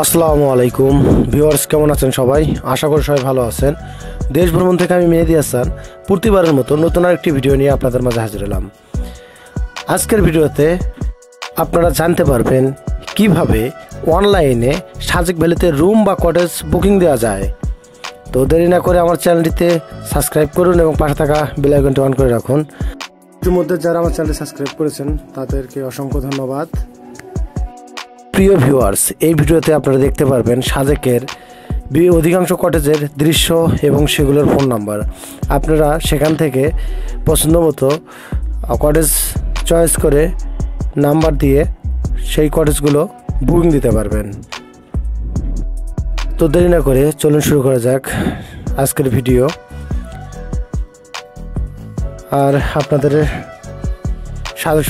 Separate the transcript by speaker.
Speaker 1: আসসালামু আলাইকুম ভিউয়ার্স, কেমন আছেন সবাই? আশা করি সবাই ভালো আছেন। দেশ ভ্রমণ থেকে আমি মেহেদি হাসান প্রতিবারের মতো নতুন আরেকটি ভিডিও নিয়ে আপনাদের মাঝে হাজির হলাম। আজকের ভিডিওতে আপনারা জানতে পারবেন কিভাবে অনলাইনে সাজেক ভ্যালিতে রুম বা কটেজ বুকিং দেওয়া যায়। তো দেরি না করে আমার চ্যানেলটিতে সাবস্ক্রাইব করুন এবং পাশে থাকা বেল আইকনটি অন করে রাখুন। ইতিমধ্যে যারা আমার চ্যানেলটি সাবস্ক্রাইব করেছেন তাদেরকে অসংখ্য ধন্যবাদ। প্রিয় ভিউয়ার্স, এই ভিডিওতে আপনারা দেখতে পারবেন সাজেকের অধিকাংশ কটেজের দৃশ্য এবং সেগুলোর ফোন নাম্বার। আপনারা সেখান থেকে পছন্দ মতো কটেজ চয়েস করে নাম্বার দিয়ে সেই কটেজগুলো বুকিং দিতে পারবেন। তো দেরি না করে চলুন শুরু করা যাক আজকের ভিডিও। আর আপনাদের সাজেক